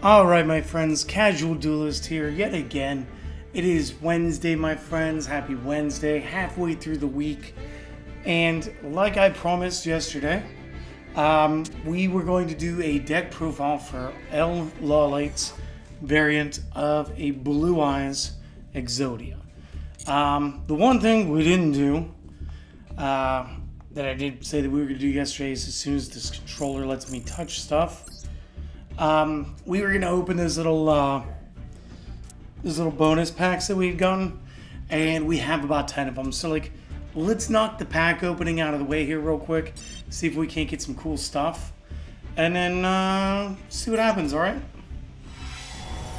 Alright, my friends, Casual Duelist here yet again. It is Wednesday, my friends. Happy Wednesday, halfway through the week. And like I promised yesterday, we were going to do a deck profile for L Lawleit's variant of a Blue Eyes Exodia. The one thing we didn't do, that I did say that we were going to do yesterday, is as soon as this controller lets me touch stuff, we were gonna open those little bonus packs that we've gotten, and we have about 10 of them. So let's knock the pack opening out of the way here real quick, see if we can't get some cool stuff, and then see what happens. All right.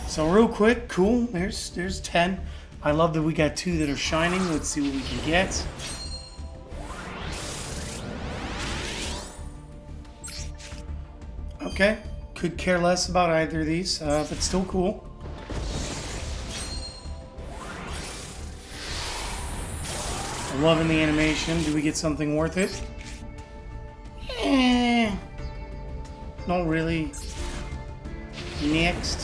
So real quick, cool. There's 10. I love that we got 2 that are shining. Let's see what we can get. Okay. Could care less about either of these, but still cool. Loving the animation. Do we get something worth it? Not really. Next.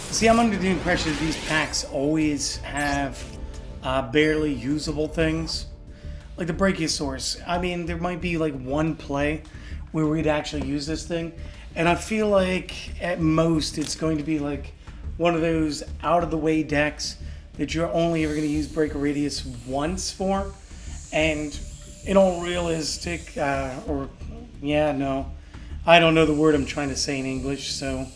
See, I'm under the impression that these packs always have barely usable things, like the Brachiosaurus. I mean, there might be like one play where we'd actually use this thing, and I feel like at most it's going to be like one of those out of the way decks that you're only ever going to use Break Radius once for. And in all realistic, I don't know the word I'm trying to say in English, so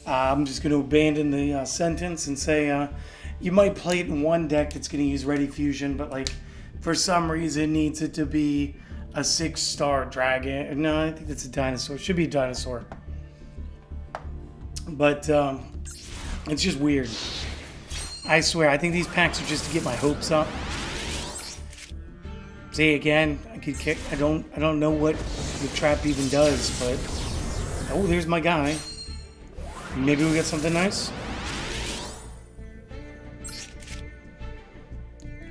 I'm just going to abandon the sentence and say you might play it in one deck that's going to use Ready Fusion, but like for some reason needs it to be a 6-star dragon. No, I think that's a dinosaur. It should be a dinosaur. But it's just weird. I swear, I think these packs are just to get my hopes up. See, again, I don't know what the trap even does, but oh, there's my guy. Maybe we get something nice.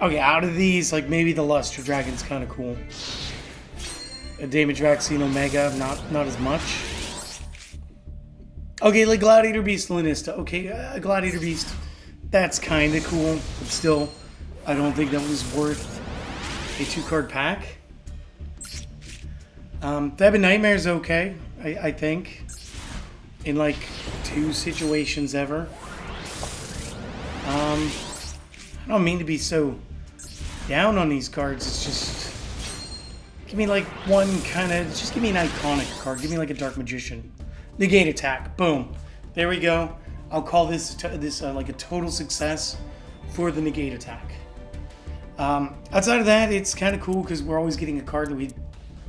Okay, out of these, like maybe the Luster Dragon's kind of cool. A Damage Vaccine Omega, not as much. Okay, like Gladiator Beast Lanista. Okay, Gladiator Beast, that's kind of cool, but still, I don't think that was worth a 2-card pack. Theb and Nightmare's okay, I think, in like 2 situations ever. I don't mean to be so down on these cards. It's just give me like one kind of, just give me an iconic card. Give me like a Dark Magician. Negate attack. Boom. There we go. I'll call this like a total success for the negate attack. Outside of that, it's kind of cool because we're always getting a card that we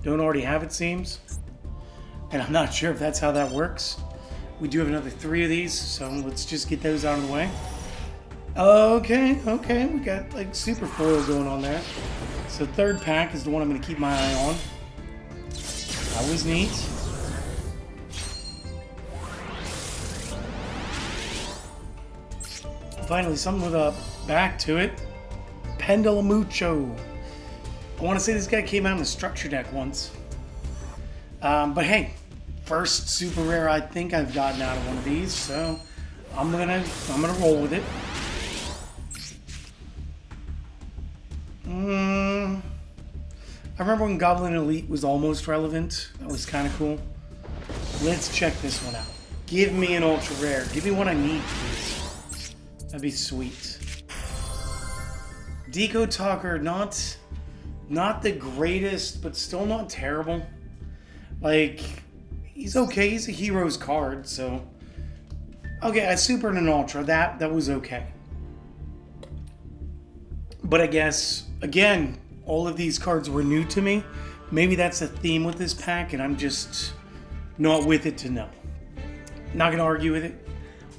don't already have, it seems. And I'm not sure if that's how that works. We do have another 3 of these, so let's just get those out of the way. Okay, we got like super foil going on there. So 3rd pack is the one I'm going to keep my eye on. That was neat. Finally, something with a back to it. Pendulamucho. I want to say this guy came out in the structure deck once. But hey, first super rare I think I've gotten out of one of these, so I'm gonna roll with it. I remember when Goblin Elite was almost relevant. That was kind of cool. Let's check this one out. Give me an ultra rare. Give me what I need, please. That'd be sweet. Deco Talker, not the greatest, but still not terrible. Like, he's okay. He's a hero's card, so okay. A super and an ultra. That was okay. But I guess again, all of these cards were new to me. Maybe that's a theme with this pack, and I'm just not with it to know. Not gonna argue with it.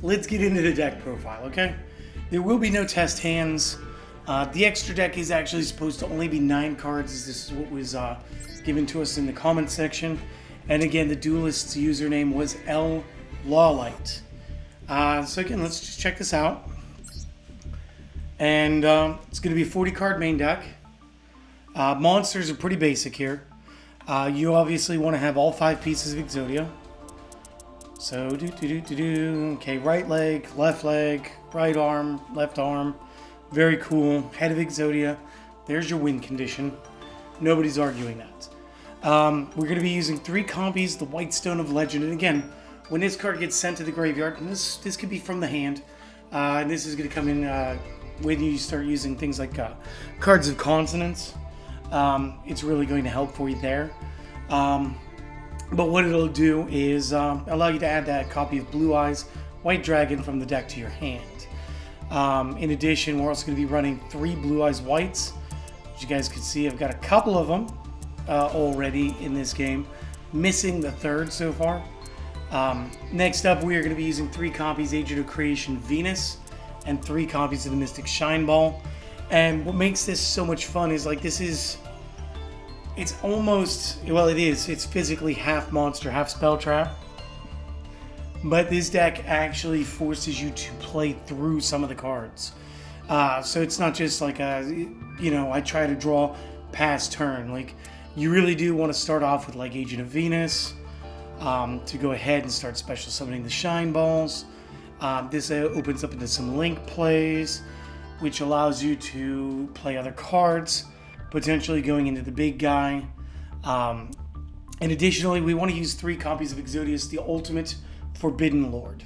Let's get into the deck profile, okay? There will be no test hands. The extra deck is actually supposed to only be 9 cards, as this is what was given to us in the comments section. And again, the Duelist's username was L Lawleit. So again, let's just check this out. And it's going to be a 40 card main deck. Monsters are pretty basic here. You obviously want to have all 5 pieces of Exodia. So, okay, right leg, right arm, left arm. Very cool. Head of Exodia. There's your win condition. Nobody's arguing that. We're going to be using 3 copies, the White Stone of Legend. And again, when this card gets sent to the graveyard, and this could be from the hand, and this is going to come in when you start using things like cards of consonance. It's really going to help for you there. But what it'll do is allow you to add that copy of Blue Eyes White Dragon from the deck to your hand. In addition, we're also going to be running 3 Blue Eyes Whites. As you guys can see, I've got a couple of them already in this game, missing the 3rd so far. Next up, we are going to be using 3 copies Agent of Creation Venus and 3 copies of the Mystic Shine Ball. And what makes this so much fun is like it's almost, well, it's physically half monster, half spell trap. But this deck actually forces you to play through some of the cards. So it's not just like I try to draw past turn. Like, you really do want to start off with like Agent of Venus to go ahead and start special summoning the Shine Balls. This opens up into some link plays, which allows you to play other cards, potentially going into the big guy. And additionally, we want to use 3 copies of Exodius, the Ultimate Forbidden Lord.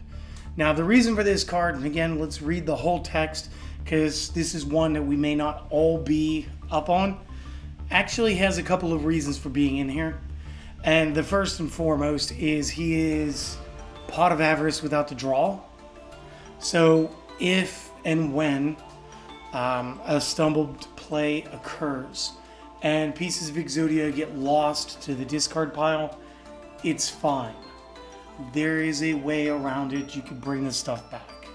Now, the reason for this card, and again, let's read the whole text, because this is one that we may not all be up on, actually has a couple of reasons for being in here. And the first and foremost is he is Pot of Avarice without the draw. So if and when a stumbled play occurs and pieces of Exodia get lost to the discard pile, it's fine. There is a way around it. You can bring this stuff back.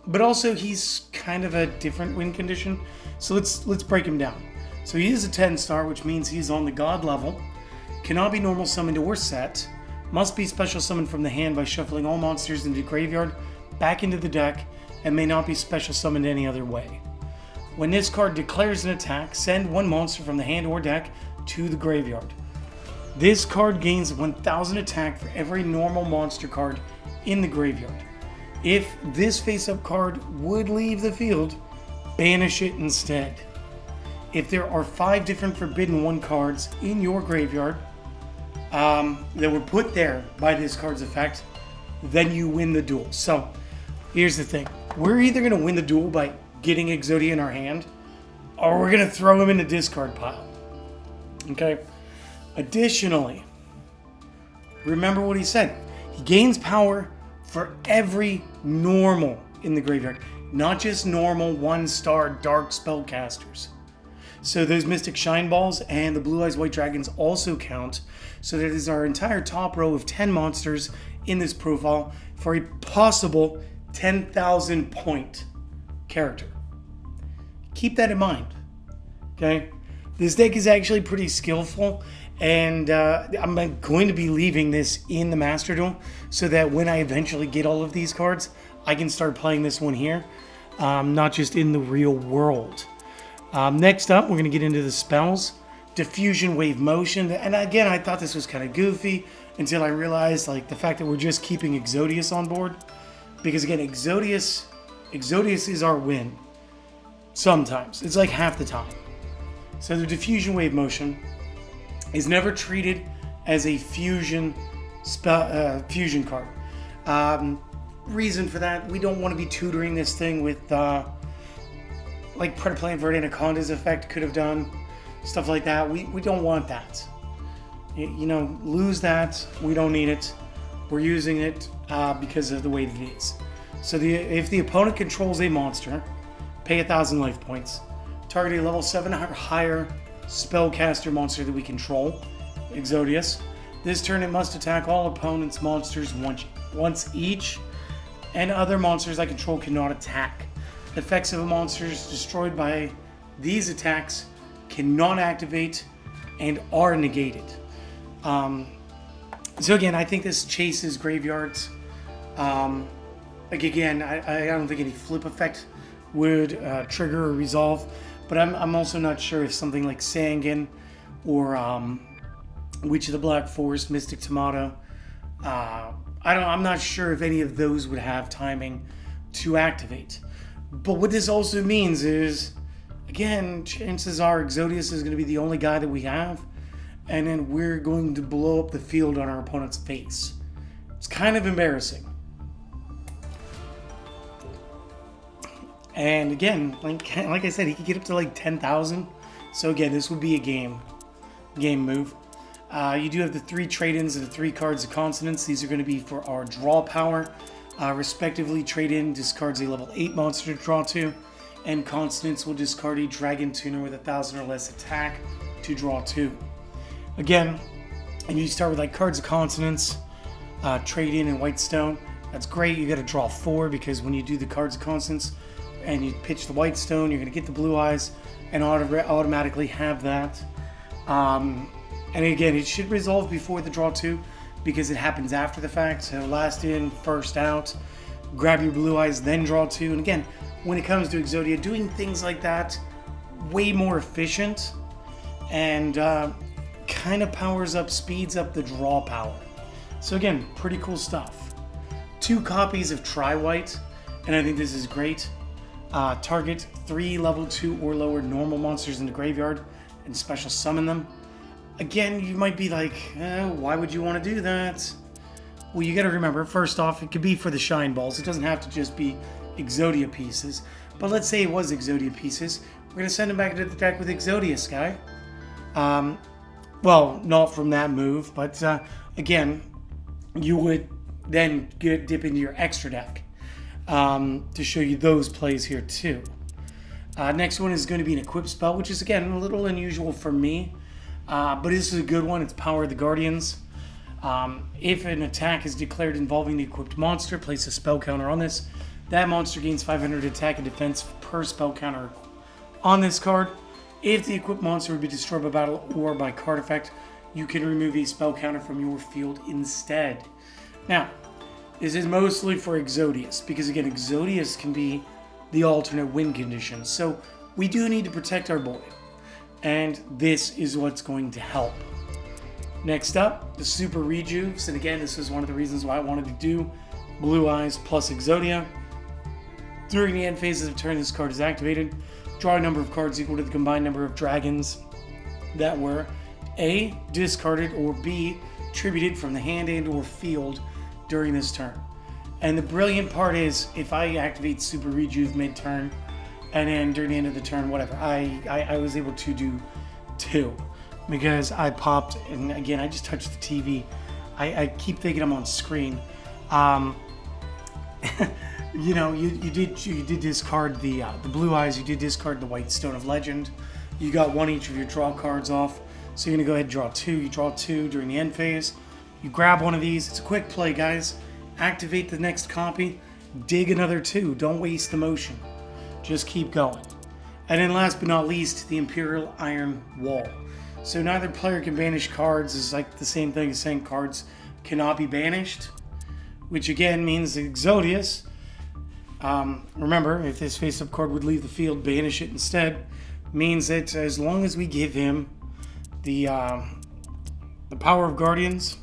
But also, he's kind of a different win condition. So let's break him down. So he is a 10-star, which means he's on the God level. Cannot be normal summoned or set. Must be special summoned from the hand by shuffling all monsters into the graveyard, back into the deck, and may not be special summoned any other way. When this card declares an attack, send 1 monster from the hand or deck to the graveyard. This card gains 1000 attack for every normal monster card in the graveyard. If this face-up card would leave the field, banish it instead. If there are 5 different Forbidden 1 cards in your graveyard that were put there by this card's effect, then you win the duel. So, here's the thing. We're either going to win the duel by getting Exodia in our hand, or we're going to throw him in the discard pile. Okay? Additionally, remember what he said. He gains power for every normal in the graveyard, not just normal 1-star dark spellcasters. So those Mystic Shine Balls and the Blue Eyes White Dragons also count. So that is our entire top row of 10 monsters in this profile for a possible 10,000 point character. Keep that in mind. Okay? This deck is actually pretty skillful, and I'm going to be leaving this in the Master Duel so that when I eventually get all of these cards, I can start playing this one here, not just in the real world. Next up, we're going to get into the spells. Diffusion Wave Motion. And again, I thought this was kind of goofy until I realized like the fact that we're just keeping Exodius on board. Because again, Exodius is our win. Sometimes. It's like half the time. So the Diffusion Wave Motion is never treated as a fusion card. Reason for that, we don't want to be tutoring this thing with like Predator Invert Anaconda's effect could have done, stuff like that. We don't want that. You know, lose that. We don't need it. We're using it because of the way that it is. So if the opponent controls a monster, pay 1,000 life points. Target a level 7 or higher spellcaster monster that we control, Exodius. This turn it must attack all opponents' monsters once each, and other monsters I control cannot attack. Effects of a monster destroyed by these attacks cannot activate and are negated. So again, I think this chases graveyards. Like again, I don't think any flip effect would trigger or resolve, but I'm also not sure if something like Sangan or Witch of the Black Forest, Mystic Tomato. I'm not sure if any of those would have timing to activate. But what this also means is, again, chances are Exodius is going to be the only guy that we have, and then we're going to blow up the field on our opponent's face. It's kind of embarrassing. And again, like I said, he could get up to like 10,000. So again, this would be a game move. You do have the 3 trade-ins and the 3 cards of consonants. These are going to be for our draw power. Respectively, trade-in discards a level 8 monster to draw 2, and consonants will discard a dragon tuner with 1,000 or less attack to draw 2. Again, and you start with like cards of consonants, trade-in and Whitestone. That's great. You got to draw 4 because when you do the cards of consonants and you pitch the Whitestone, you're going to get the Blue Eyes and automatically have that. And again, it should resolve before the draw 2 because it happens after the fact. So last in, first out, grab your Blue Eyes, then draw 2. And again, when it comes to Exodia, doing things like that, way more efficient and kind of speeds up the draw power. So again, pretty cool stuff. 2 copies of Tri-White, and I think this is great. Target 3 level 2 or lower normal monsters in the graveyard and special summon them. Again, you might be like, why would you want to do that? Well, you got to remember, first off, it could be for the shine balls. It doesn't have to just be Exodia pieces. But let's say it was Exodia pieces. We're going to send them back into the deck with Exodia Sky. Well, not from that move, but again, you would then dip into your extra deck to show you those plays here too. Next one is going to be an equip spell, which is again a little unusual for me. But this is a good one. It's Power of the Guardians. If an attack is declared involving the equipped monster, place a spell counter on this. That monster gains 500 attack and defense per spell counter on this card. If the equipped monster would be destroyed by battle or by card effect, you can remove a spell counter from your field instead. Now, this is mostly for Exodius, because again, Exodius can be the alternate win condition. So we do need to protect our boy. And this is what's going to help. Next up, the Super Rejuves. And again, this is one of the reasons why I wanted to do Blue Eyes plus Exodia. During the end phases of turn, this card is activated. Draw a number of cards equal to the combined number of dragons that were A, discarded, or B, tributed from the hand and or field during this turn. And the brilliant part is, if I activate Super Rejuve mid-turn, and then during the end of the turn, whatever, I was able to do 2 because I popped, and again, I just touched the TV. I keep thinking I'm on screen. You know, you did discard the Blue Eyes. You did discard the White Stone of Legend. You got 1 each of your draw cards off. So you're gonna go ahead and draw 2. You draw 2 during the end phase. You grab one of these. It's a quick play, guys. Activate the next copy. Dig another 2. Don't waste the motion. Just keep going. And then last but not least, the Imperial Iron Wall. So neither player can banish cards. Is like the same thing as saying cards cannot be banished, which again means that Exodius, remember, if this face-up card would leave the field, banish it instead, means that as long as we give him the Power of Guardians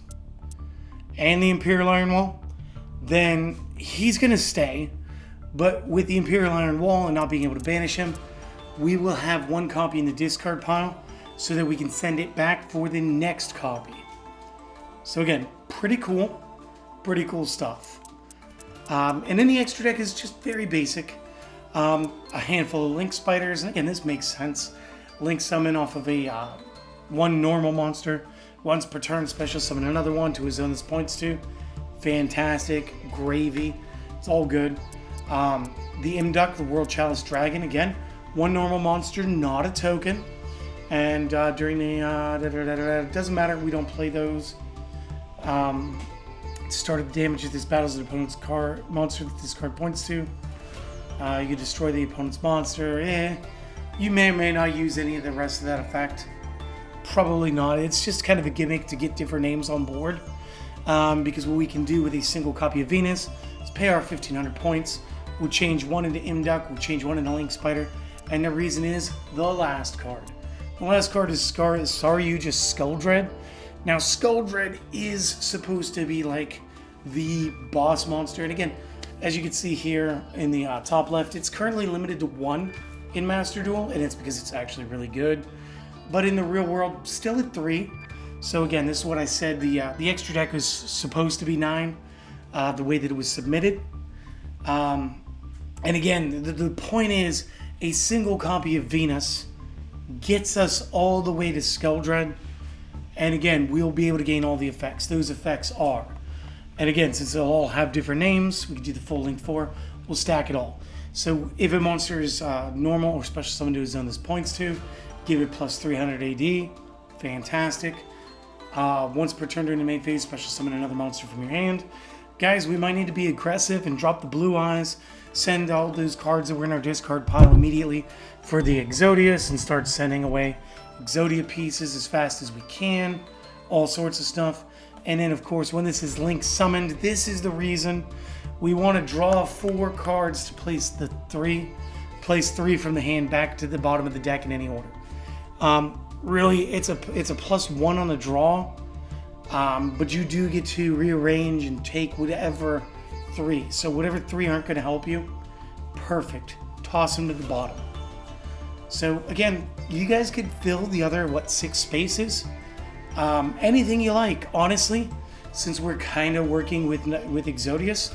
and the Imperial Iron Wall, then he's going to stay. But with the Imperial Iron Wall and not being able to banish him, we will have 1 copy in the discard pile so that we can send it back for the next copy. So again, pretty cool stuff. And then the extra deck is just very basic. A handful of Link Spiders, and again, this makes sense. Link summon off of a 1 normal monster. Once per turn, special summon another one to a zone this points to. Fantastic, gravy, it's all good. The Imduck, the World Chalice Dragon, again, 1 normal monster, not a token. And during the, doesn't matter, we don't play those. Start of the damage if this battles an opponent's monster that this card points to. You destroy the opponent's monster. You may or may not use any of the rest of that effect. Probably not. It's just kind of a gimmick to get different names on board. Because what we can do with a single copy of Venus is pay our 1,500 points. We'll change 1 into Imduck, we'll change 1 into Link Spider, And the reason is the last card. The last card is Saryuja Skulldread. Now, Skulldread is supposed to be like the boss monster. And again, as you can see here in the top left, it's currently limited to 1 in Master Duel, and it's because it's actually really good. But in the real world, still at 3. So again, this is what I said. The extra deck was supposed to be 9, the way that it was submitted. And again, the point is, a single copy of Venus gets us all the way to Skulldread. And again, we'll be able to gain all the effects. Those effects are. And again, since they'll all have different names, we can do the full link 4. We'll stack it all. So if a monster is normal or special summon to a zone this points to, give it plus 300 AD. Fantastic. Once per turn during the main phase, special summon another monster from your hand. Guys, we might need to be aggressive and drop the blue eyes. Send all those cards that were in our discard pile immediately for the Exodius and start sending away Exodia pieces as fast as we can. All sorts of stuff. And then, of course, when this is link summoned, this is the reason we want to draw 4 cards to place the 3. Place 3 from the hand back to the bottom of the deck in any order. Really, it's a +1 on the draw, but you do get to rearrange and take whatever 3. So whatever 3 aren't going to help you, perfect. Toss them to the bottom. So again, you guys could fill the other 6 spaces. Anything you like, honestly. Since we're kind of working with Exodius,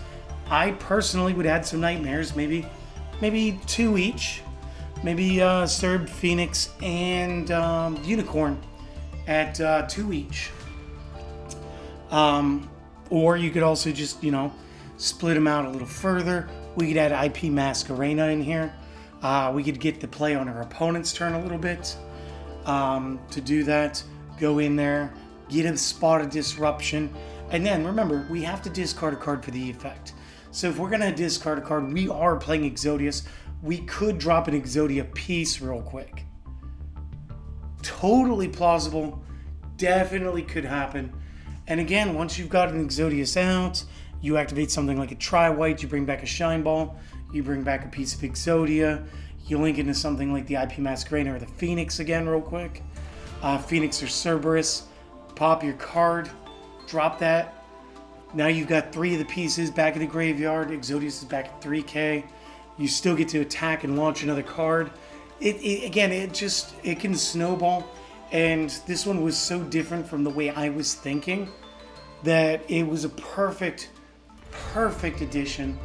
I personally would add some nightmares, maybe 2 each. Maybe Serb, Phoenix, and Unicorn at 2 each. Or you could also just, split them out a little further. We could add IP Masquerena in here. We could get the play on our opponent's turn a little bit. To do that, go in there, get a spot of disruption. And then, remember, we have to discard a card for the effect. So if we're going to discard a card, we are playing Exodius. We could drop an Exodia piece real quick. Totally plausible. Definitely could happen. And again, once you've got an Exodius out, you activate something like a Tri-White, you bring back a Shine Ball, you bring back a piece of Exodia, you link into something like the IP Masquerena or the Phoenix again real quick. Phoenix or Cerberus, pop your card, drop that. Now you've got 3 of the pieces back in the graveyard. Exodius is back at 3k. You still get to attack and launch another card. It can snowball. And this one was so different from the way I was thinking that it was a perfect addition.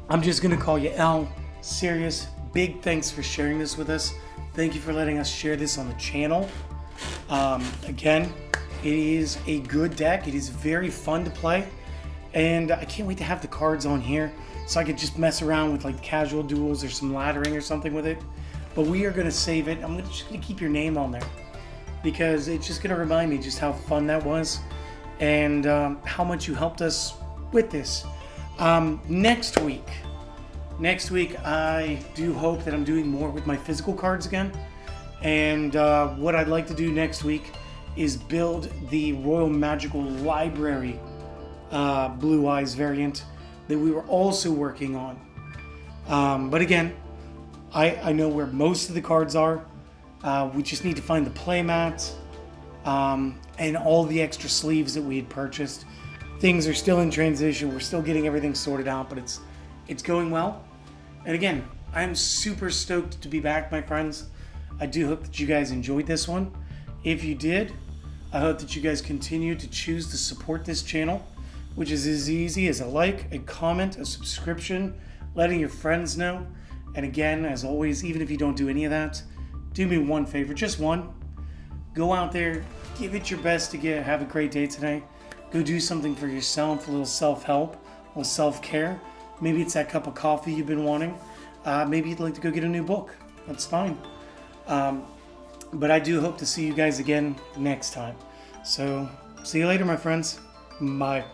I'm just going to call you L. Serious. Big thanks for sharing this with us. Thank you for letting us share this on the channel. Again, it is a good deck. It is very fun to play. And I can't wait to have the cards on here so I could just mess around with like casual duels or some laddering or something with it. But we are going to save it. I'm just going to keep your name on there because it's just going to remind me just how fun that was and how much you helped us with this. Next week, I do hope that I'm doing more with my physical cards again. And what I'd like to do next week is build the Royal Magical Library Blue Eyes variant that we were also working on. But again, I know where most of the cards are. We just need to find the playmat and all the extra sleeves that we had purchased. Things are still in transition. We're still getting everything sorted out, but it's going well. And again, I'm super stoked to be back, my friends. I do hope that you guys enjoyed this one. If you did, I hope that you guys continue to choose to support this channel, which is as easy as a like, a comment, a subscription, letting your friends know. And again, as always, even if you don't do any of that, do me one favor, just one. Go out there, give it your best to have a great day today. Go do something for yourself, a little self-help, a little self-care. Maybe it's that cup of coffee you've been wanting. Maybe you'd like to go get a new book. That's fine. But I do hope to see you guys again next time. So, see you later, my friends. Bye.